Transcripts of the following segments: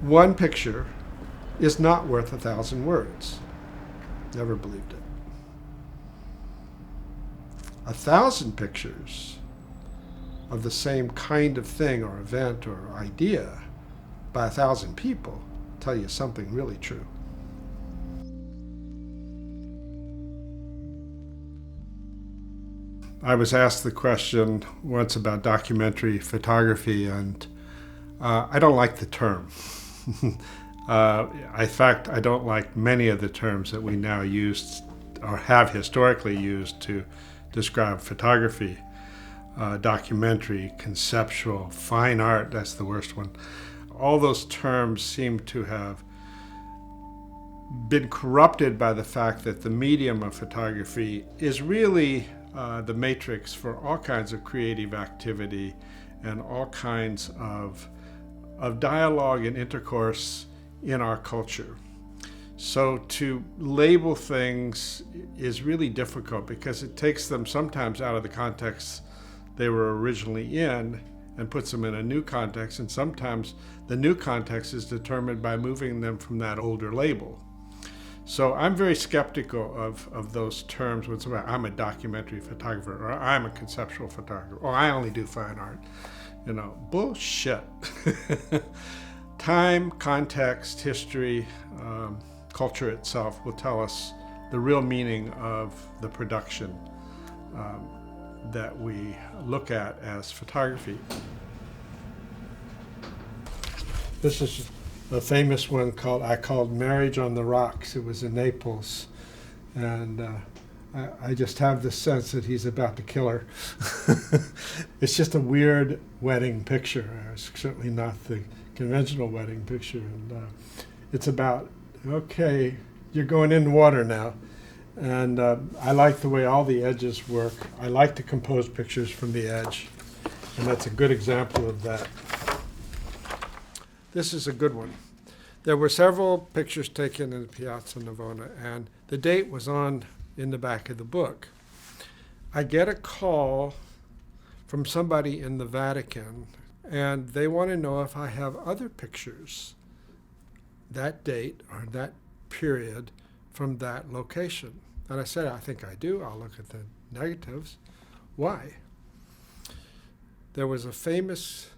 One picture is not worth 1,000 words. Never believed it. 1,000 pictures of the same kind of thing or event or idea by 1,000 people tell you something really true. I was asked the question once about documentary photography, and I don't like the term. In fact, I don't like many of the terms that we now use or have historically used to describe photography. Documentary, conceptual, fine art, that's the worst one. All those terms seem to have been corrupted by the fact that the medium of photography is really the matrix for all kinds of creative activity and all kinds of dialogue and intercourse in our culture. So to label things is really difficult because it takes them sometimes out of the context they were originally in and puts them in a new context, and sometimes the new context is determined by moving them from that older label. So I'm very skeptical of those terms when somebody, I'm a documentary photographer, or I'm a conceptual photographer, or I only do fine art. Bullshit. Time, context, history, culture itself will tell us the real meaning of the production that we look at as photography. This is a famous one I called Marriage on the Rocks. It was in Naples. And I just have this sense that he's about to kill her. It's just a weird wedding picture. It's certainly not the conventional wedding picture. And it's about, okay, you're going in the water now. And I like the way all the edges work. I like to compose pictures from the edge. And that's a good example of that. This is a good one. There were several pictures taken in Piazza Navona, and the date was in the back of the book. I get a call from somebody in the Vatican, and they want to know if I have other pictures that date or that period from that location. And I said, I think I do. I'll look at the negatives. Why? There was a famous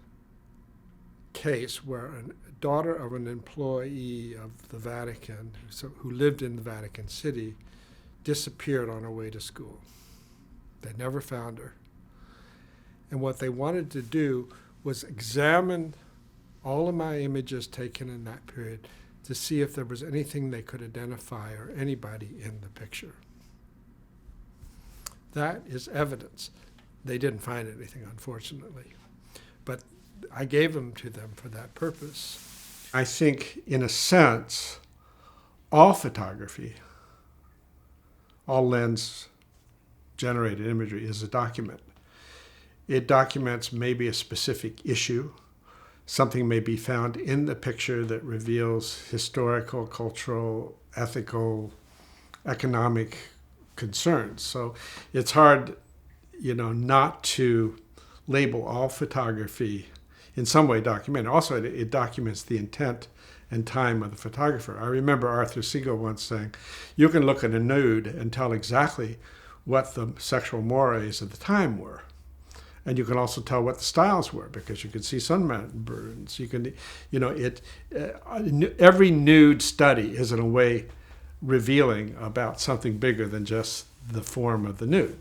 case where a daughter of an employee of the Vatican, who lived in the Vatican City, disappeared on her way to school. They never found her. And what they wanted to do was examine all of my images taken in that period to see if there was anything they could identify or anybody in the picture. That is evidence. They didn't find anything, unfortunately. But I gave them to them for that purpose. I think, in a sense, all photography, all lens-generated imagery is a document. It documents maybe a specific issue. Something may be found in the picture that reveals historical, cultural, ethical, economic concerns. So it's hard, not to label all photography in some way documented. Also, it documents the intent and time of the photographer. I remember Arthur Siegel once saying, you can look at a nude and tell exactly what the sexual mores of the time were. And you can also tell what the styles were because you can see sunburns. You can, every nude study is in a way revealing about something bigger than just the form of the nude.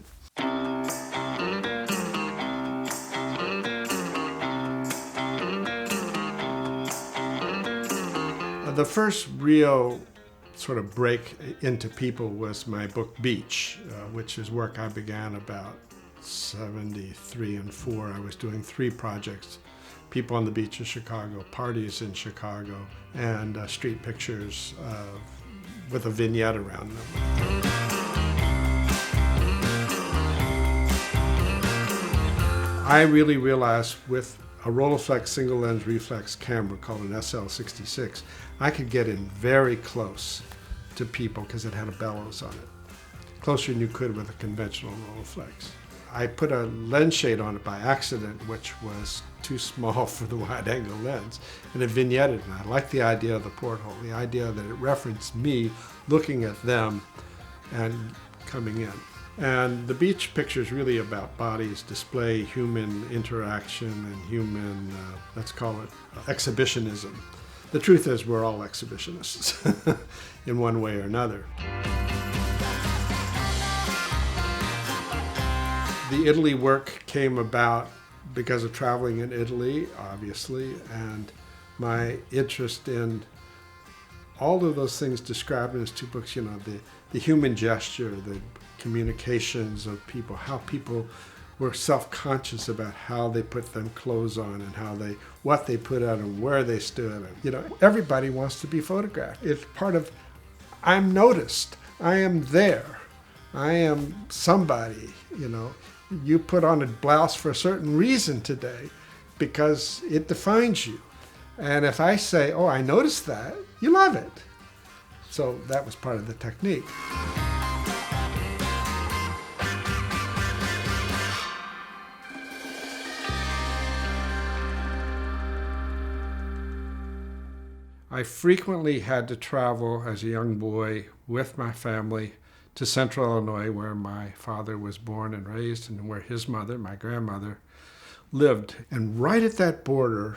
The first real sort of break into people was my book Beach, which is work I began about 73 and 4. I was doing 3 projects: people on the beach of Chicago, parties in Chicago, and street pictures with a vignette around them. I really realized with a Rolleiflex single lens reflex camera called an SL66, I could get in very close to people because it had a bellows on it, closer than you could with a conventional Rolleiflex. I put a lens shade on it by accident, which was too small for the wide-angle lens, and it vignetted. And I liked the idea of the porthole, the idea that it referenced me looking at them and coming in. And the beach picture is really about bodies, display, human interaction, and human, let's call it exhibitionism. The truth is we're all exhibitionists in one way or another. The Italy work came about because of traveling in Italy, obviously, and my interest in all of those things described in his two books, the human gesture, the communications of people, how people were self-conscious about how they put them clothes on and what they put on and where they stood. Everybody wants to be photographed. It's part of, I'm noticed, I am there, I am somebody, You put on a blouse for a certain reason today because it defines you. And if I say, oh, I noticed that, you love it. So that was part of the technique. I frequently had to travel as a young boy with my family to central Illinois, where my father was born and raised and where his mother, my grandmother, lived. And right at that border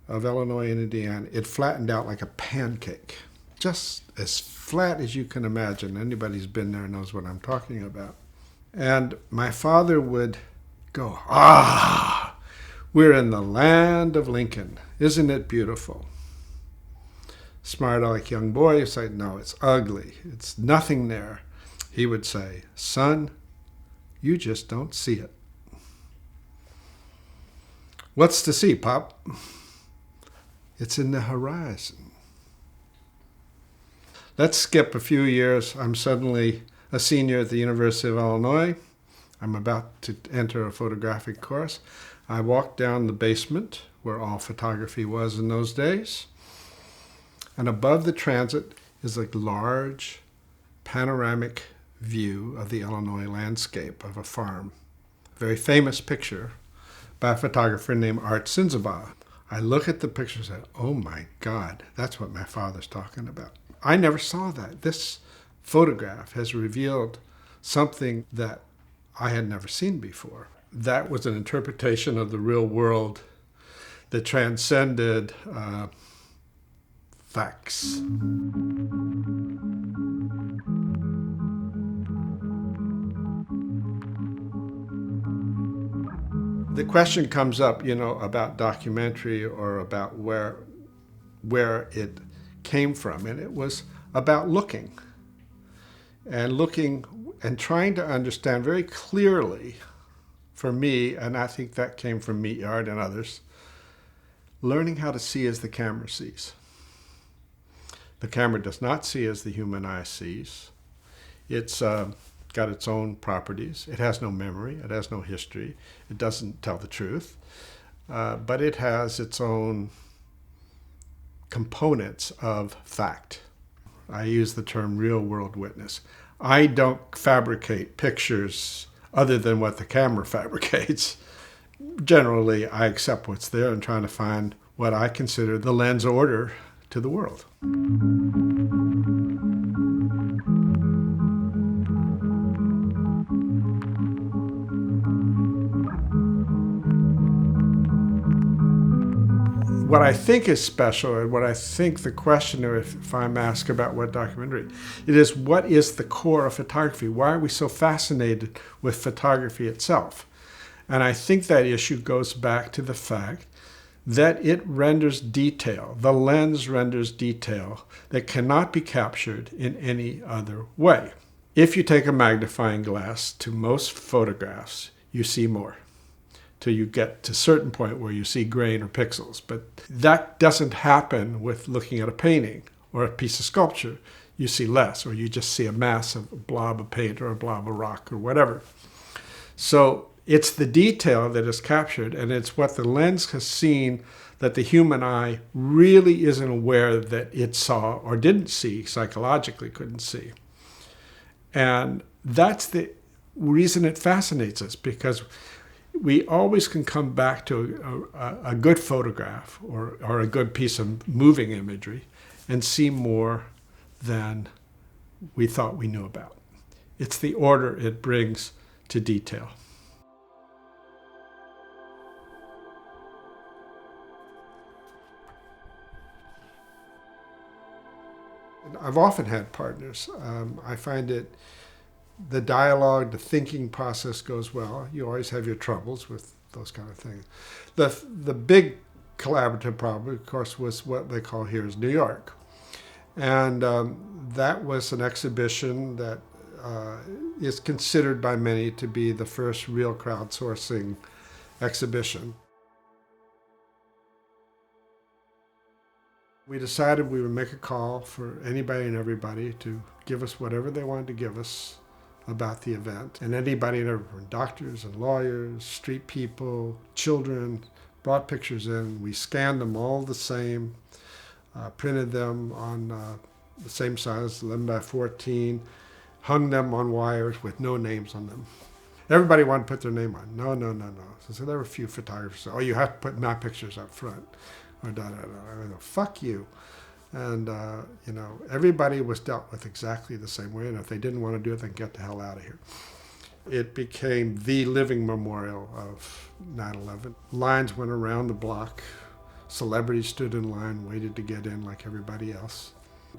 of Illinois and Indiana, it flattened out like a pancake, just as flat as you can imagine. Anybody who's been there knows what I'm talking about. And my father would go, we're in the land of Lincoln. Isn't it beautiful? Smart aleck young boy would say, no, it's ugly. It's nothing there. He would say, son, you just don't see it. What's to see, Pop? It's in the horizon. Let's skip a few years. I'm suddenly a senior at the University of Illinois. I'm about to enter a photographic course. I walk down the basement where all photography was in those days. And above the transit is a large panoramic view of the Illinois landscape of a farm. A very famous picture by a photographer named Art Sinzaba. I look at the picture and say, oh my God, that's what my father's talking about. I never saw that. This photograph has revealed something that I had never seen before. That was an interpretation of the real world that transcended facts. The question comes up, about documentary or about where it came from, and it was about looking and trying to understand very clearly for me, and I think that came from Meet Yard and others, learning how to see as the camera sees. The camera does not see as the human eye sees. It's got its own properties. It has no memory. It has no history. It doesn't tell the truth. But it has its own components of fact. I use the term real-world witness. I don't fabricate pictures other than what the camera fabricates. Generally, I accept what's there and trying to find what I consider the lens order to the world. What I think is special, and what I think the questioner, if I'm asked about what documentary, it is what is the core of photography? Why are we so fascinated with photography itself? And I think that issue goes back to the fact that it renders detail, the lens renders detail that cannot be captured in any other way. If you take a magnifying glass to most photographs, you see more, till you get to a certain point where you see grain or pixels. But that doesn't happen with looking at a painting or a piece of sculpture. You see less, or you just see a massive blob of paint or a blob of rock or whatever. So it's the detail that is captured, and it's what the lens has seen that the human eye really isn't aware that it saw or didn't see, psychologically couldn't see. And that's the reason it fascinates us, because we always can come back to a good photograph or a good piece of moving imagery and see more than we thought we knew about. It's the order it brings to detail. I've often had partners. I find the dialogue, the thinking process goes well. You always have your troubles with those kind of things. The big collaborative problem, of course, was what they call here is New York. And that was an exhibition that is considered by many to be the first real crowdsourcing exhibition. We decided we would make a call for anybody and everybody to give us whatever they wanted to give us about the event. And anybody and everyone, doctors and lawyers, street people, children, brought pictures in. We scanned them all the same, printed them on the same size, 11 by 14, hung them on wires with no names on them. Everybody wanted to put their name on. No. So there were a few photographers said, oh, you have to put my pictures up front. Or I go, fuck you. And, everybody was dealt with exactly the same way. And if they didn't want to do it, then get the hell out of here. It became the living memorial of 9/11. Lines went around the block. Celebrities stood in line, waited to get in like everybody else.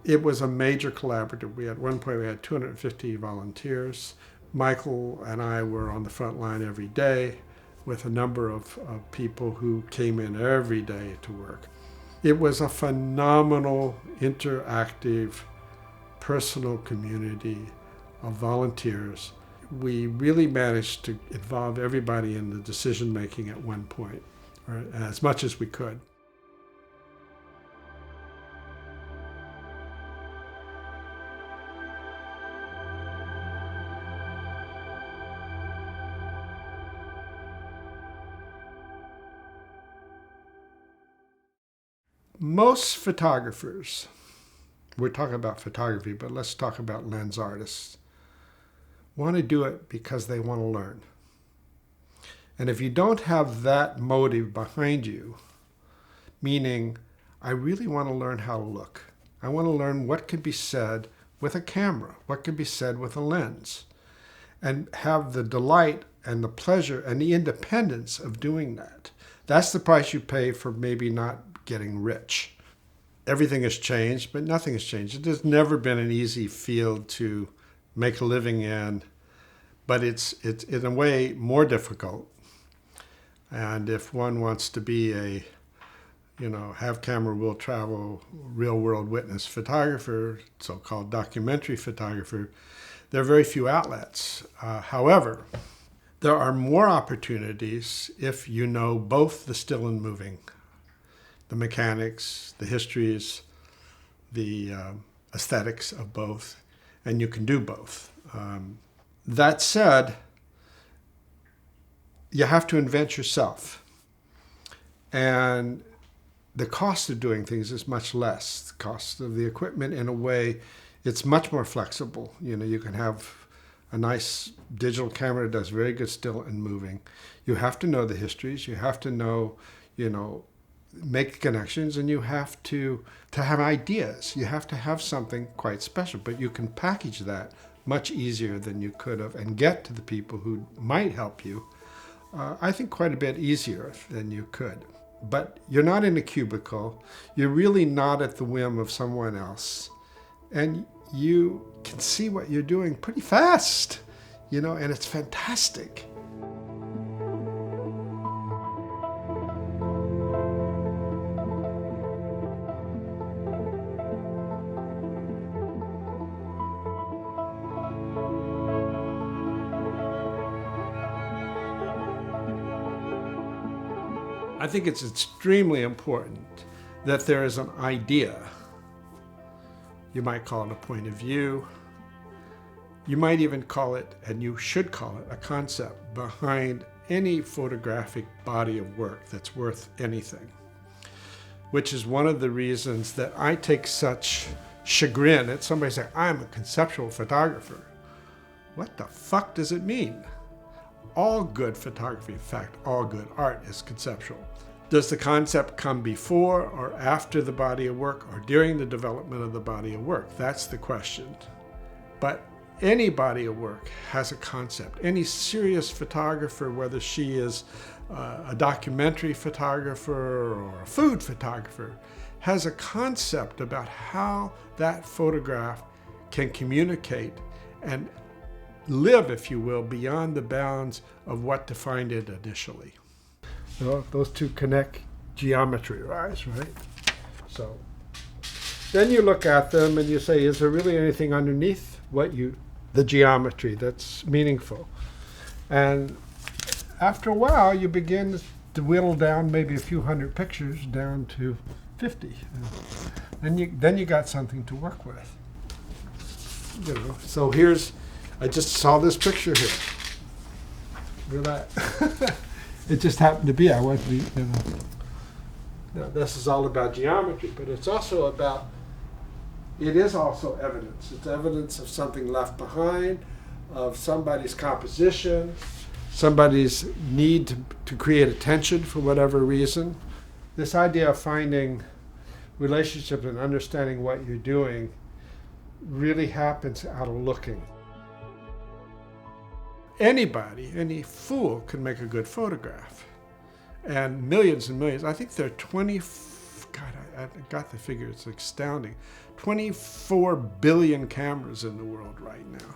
It was a major collaborative. At one point, we had 250 volunteers. Michael and I were on the front line every day with a number of people who came in every day to work. It was a phenomenal, interactive, personal community of volunteers. We really managed to involve everybody in the decision making at one point, or as much as we could. Most photographers, we're talking about photography, but let's talk about lens artists, want to do it because they want to learn. And if you don't have that motive behind you, meaning I really want to learn how to look, I want to learn what can be said with a camera, what can be said with a lens, and have the delight and the pleasure and the independence of doing that. That's the price you pay for maybe not getting rich. Everything has changed, but nothing has changed. It has never been an easy field to make a living in, but it's in a way more difficult. And if one wants to be have camera, will travel, real world witness photographer, so-called documentary photographer, there are very few outlets. However, there are more opportunities if you know both the still and moving, the mechanics, the histories, the aesthetics of both, and you can do both. That said, you have to invent yourself. And the cost of doing things is much less. The cost of the equipment, in a way, it's much more flexible. You can have a nice digital camera that does very good still and moving. You have to know the histories. You have to know, make connections, and you have to have ideas. You have to have something quite special, but you can package that much easier than you could have and get to the people who might help you, I think quite a bit easier than you could. But you're not in a cubicle. You're really not at the whim of someone else. And you can see what you're doing pretty fast, and it's fantastic. I think it's extremely important that there is an idea. You might call it a point of view. You might even call it, and you should call it, a concept behind any photographic body of work that's worth anything, which is one of the reasons that I take such chagrin at somebody saying, I'm a conceptual photographer. What the fuck does it mean? All good photography, in fact, all good art is conceptual. Does the concept come before or after the body of work or during the development of the body of work? That's the question. But any body of work has a concept. Any serious photographer, whether she is a documentary photographer or a food photographer, has a concept about how that photograph can communicate and live, if you will, beyond the bounds of what defined it initially. Well, those two connect geometry-wise, right? So then you look at them and you say, is there really anything underneath the geometry that's meaningful? And after a while, you begin to whittle down maybe a few hundred pictures down to 50. And then you got something to work with. So I just saw this picture here. Look at that. It just happened to be, this is all about geometry, but it is also evidence. It's evidence of something left behind, of somebody's composition, somebody's need to create attention for whatever reason. This idea of finding relationships and understanding what you're doing really happens out of looking. Anybody, any fool can make a good photograph. And millions, I think there are I got the figure, it's astounding, 24 billion cameras in the world right now.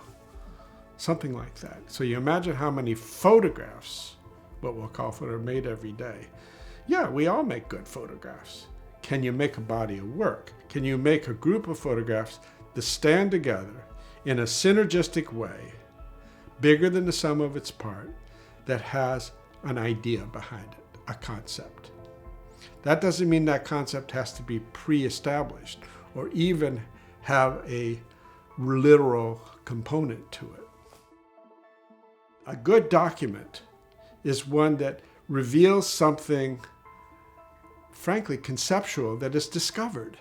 Something like that. So you imagine how many photographs, what we'll call photographs, are made every day. Yeah, we all make good photographs. Can you make a body of work? Can you make a group of photographs that stand together in a synergistic way, bigger than the sum of its part, that has an idea behind it, a concept? That doesn't mean that concept has to be pre-established or even have a literal component to it. A good document is one that reveals something, frankly, conceptual that is discovered.